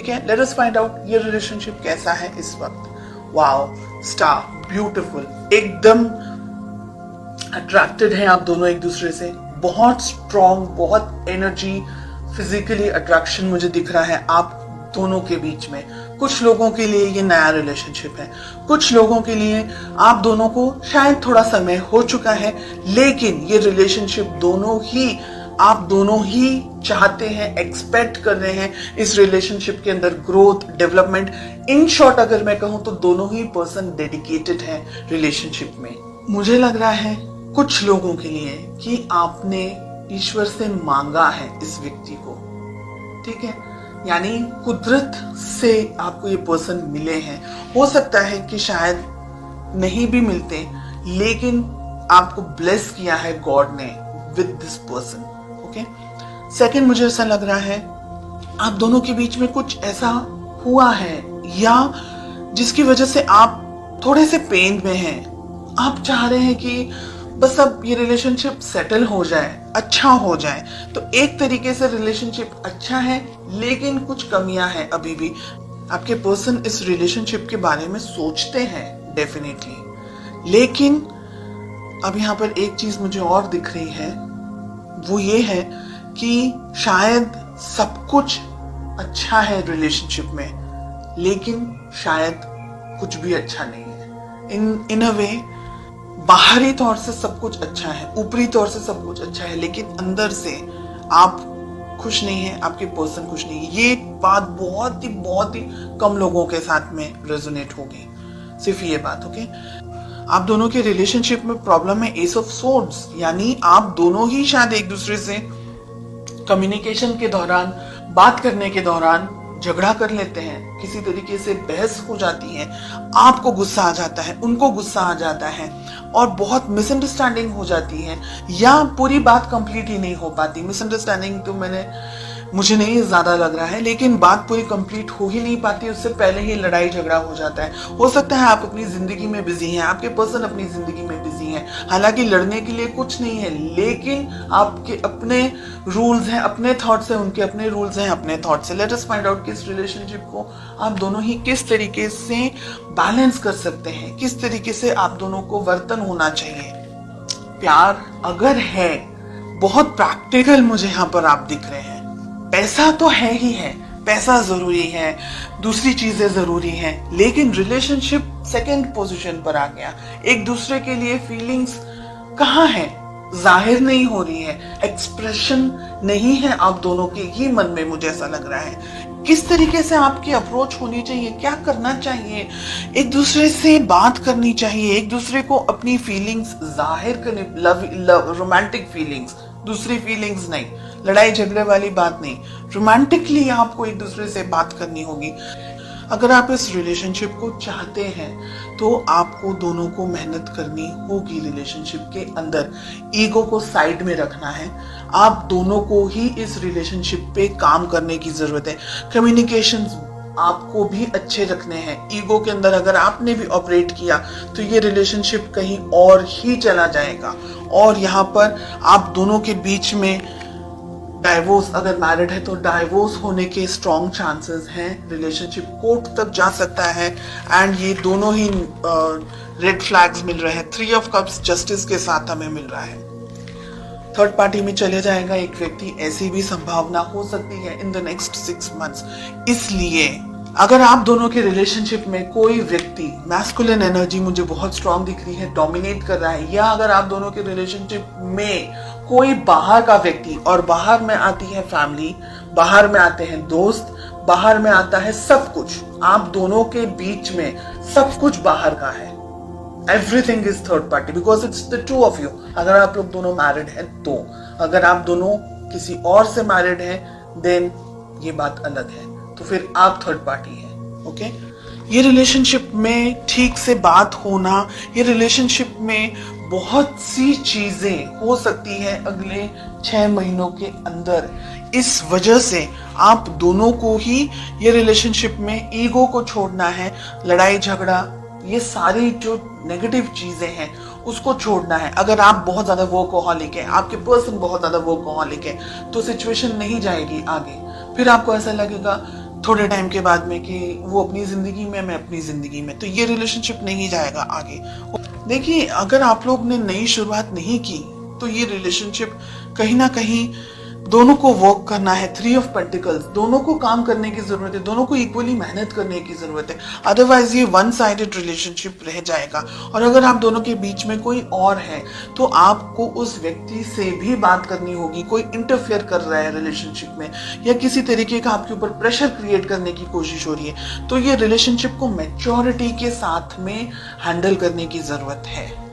ठीक है, let us find out ये रिलेशनशिप कैसा है इस वक्त। वाओ, स्टार, ब्यूटीफुल, एकदम अट्रैक्टेड हैं आप दोनों एक दूसरे से, बहुत स्ट्रॉन्ग, बहुत एनर्जी, फिजिकली अट्रैक्शन मुझे दिख रहा है आप दोनों के बीच में। कुछ लोगों के लिए ये नया रिलेशनशिप है, कुछ लोगों के लिए आप दोनों को शायद थोड़ा समय हो चुका है, लेकिन ये रिलेशनशिप आप दोनों ही चाहते हैं, एक्सपेक्ट कर रहे हैं इस रिलेशनशिप के अंदर ग्रोथ, डेवलपमेंट। इन शॉर्ट अगर मैं कहूं तो दोनों ही पर्सन डेडिकेटेड हैं रिलेशनशिप में। मुझे लग रहा है कुछ लोगों के लिए कि आपने ईश्वर से मांगा है इस व्यक्ति को, ठीक है, यानी कुदरत से आपको ये पर्सन मिले हैं। हो सकता है कि शायद नहीं भी मिलते, लेकिन आपको ब्लेस किया है गॉड ने with this person. Okay, second, मुझे ऐसा लग रहा है आप दोनों के बीच में कुछ ऐसा हुआ है या जिसकी वजह से आप थोड़े से पेन में हैं। आप चाह रहे हैं कि बस अब ये रिलेशनशिप सेटल हो जाए, अच्छा हो जाए। तो एक तरीके से रिलेशनशिप अच्छा है, लेकिन कुछ कमियां हैं अभी भी। आपके पर्सन इस रिलेशनशिप के बारे में सोचते हैं डेफिनेटली, लेकिन अब यहाँ पर एक चीज मुझे और दिख रही है, वो ये है कि शायद सब कुछ अच्छा है रिलेशनशिप में, लेकिन शायद कुछ भी अच्छा नहीं है। इन अ वे बाहरी तौर से सब कुछ अच्छा है, ऊपरी तौर से सब कुछ अच्छा है, लेकिन अंदर से आप खुश नहीं है, आपके पर्सन खुश नहीं है। ये बात बहुत ही कम लोगों के साथ में रेजोनेट होगी, सिर्फ ये बात। ओके, आप दोनों के रिलेशनशिप में प्रॉब्लम है एस ऑफ सोर्ड्स, यानी आप दोनों ही शायद एक दूसरे से कम्युनिकेशन के दौरान, बात करने के दौरान झगड़ा कर लेते हैं, किसी तरीके से बहस हो जाती है, आपको गुस्सा आ जाता है, उनको गुस्सा आ जाता है और बहुत मिसअंडरस्टैंडिंग हो जाती है, या पूरी बात कंप्लीट ही नहीं हो पाती। मिसअंडरस्टैंडिंग तो मुझे नहीं ज्यादा लग रहा है, लेकिन बात पूरी कंप्लीट हो ही नहीं पाती, उससे पहले ही लड़ाई झगड़ा हो जाता है। हो सकता है आप अपनी जिंदगी में बिजी हैं, आपके पर्सन अपनी जिंदगी में बिजी हैं, हालांकि लड़ने के लिए कुछ नहीं है, लेकिन आपके अपने रूल्स हैं, अपने थॉट्स हैं, उनके अपने रूल्स हैं, अपने थॉट्स हैं। लेट अस फाइंड आउट कि इस रिलेशनशिप को आप दोनों ही किस तरीके से बैलेंस कर सकते हैं, किस तरीके से आप दोनों को वर्तन होना चाहिए। प्यार अगर है, बहुत प्रैक्टिकल मुझे यहाँ पर आप दिख रहे हैं। पैसा तो है ही है, पैसा जरूरी है, दूसरी चीजें जरूरी हैं, लेकिन रिलेशनशिप सेकंड पोजीशन पर आ गया। एक दूसरे के लिए फीलिंग्स कहाँ है, जाहिर नहीं हो रही है, एक्सप्रेशन नहीं है आप दोनों के ही मन में, मुझे ऐसा लग रहा है। किस तरीके से आपकी अप्रोच होनी चाहिए, क्या करना चाहिए, एक दूसरे से बात करनी चाहिए, एक दूसरे को अपनी फीलिंग्स जाहिर करनी, लव रोमांटिक फीलिंग्स, दूसरी फीलिंग्स नहीं, लड़ाई झगड़े वाली बात नहीं, रोमांटिकली आपको एक दूसरे से बात करनी होगी। अगर आप इस रिलेशनशिप को चाहते हैं तो आपको दोनों को मेहनत करनी होगी रिलेशनशिप के अंदर। ईगो को साइड में रखना है, आप दोनों को ही इस रिलेशनशिप पे काम करने की जरूरत है। कम्युनिकेशन आपको भी अच्छे रखने हैं। ईगो के अंदर अगर आपने भी ऑपरेट किया तो ये रिलेशनशिप कहीं और ही चला जाएगा, और यहाँ पर आप दोनों के बीच में डाइवोर्स, अगर मैरिड है तो डाइवोर्स होने के स्ट्रॉन्ग चांसेस हैं। रिलेशनशिप कोर्ट तक जा सकता है, एंड ये दोनों ही रेड फ्लैग्स मिल रहे हैं। 3 ऑफ कप्स जस्टिस के साथ हमें मिल रहा है। थर्ड पार्टी में चले जाएगा एक व्यक्ति, ऐसी भी संभावना हो सकती है इन द नेक्स्ट 6 मंथ्स। इसलिए अगर आप दोनों के रिलेशनशिप में कोई व्यक्ति, मैस्कुलिन एनर्जी मुझे बहुत स्ट्रांग दिख रही है, डोमिनेट कर रहा है, या अगर आप दोनों के रिलेशनशिप में कोई बाहर का व्यक्ति, और बाहर में आती है फैमिली, बाहर में आते हैं दोस्त, बाहर में आता है सब कुछ, आप दोनों के बीच में सब कुछ बाहर का है। Everything is third party because it's the two of you. अगर आप लोग दोनों मैरिड हैं तो, अगर आप दोनों किसी और से मैरिड हैं देन ये बात अलग है, तो फिर आप थर्ड पार्टी हैं। ओके, ये रिलेशनशिप में ठीक से बात होना, ये रिलेशनशिप में बहुत सी चीजें हो सकती है अगले 6 महीनों के अंदर। इस वजह से आप दोनों को ही ये रिलेशनशिप में ईगो को छोड़ना है, लड़ाई झगड़ा, ये सारी जो नेगेटिव चीजें हैं उसको छोड़ना है। अगर आप बहुत ज्यादा वर्कहॉलिक है, आपके पर्सन बहुत ज्यादा वर्कहॉलिक है, तो सिचुएशन नहीं जाएगी आगे। फिर आपको ऐसा लगेगा थोड़े टाइम के बाद में कि वो अपनी जिंदगी में, मैं अपनी जिंदगी में, तो ये रिलेशनशिप नहीं जाएगा आगे। देखिए, अगर आप लोग ने नई शुरुआत नहीं की तो ये रिलेशनशिप कहीं ना कहीं दोनों को वर्क करना है। 3 ऑफ पेंटिकल्स, दोनों को काम करने की जरूरत है, दोनों को इक्वली मेहनत करने की जरूरत है, अदरवाइज ये वन साइडेड रिलेशनशिप रह जाएगा। और अगर आप दोनों के बीच में कोई और है तो आपको उस व्यक्ति से भी बात करनी होगी। कोई इंटरफेयर कर रहा है रिलेशनशिप में या किसी तरीके का आपके ऊपर प्रेशर क्रिएट करने की कोशिश हो रही है, तो ये रिलेशनशिप को मैच्योरिटी के साथ में हैंडल करने की जरूरत है।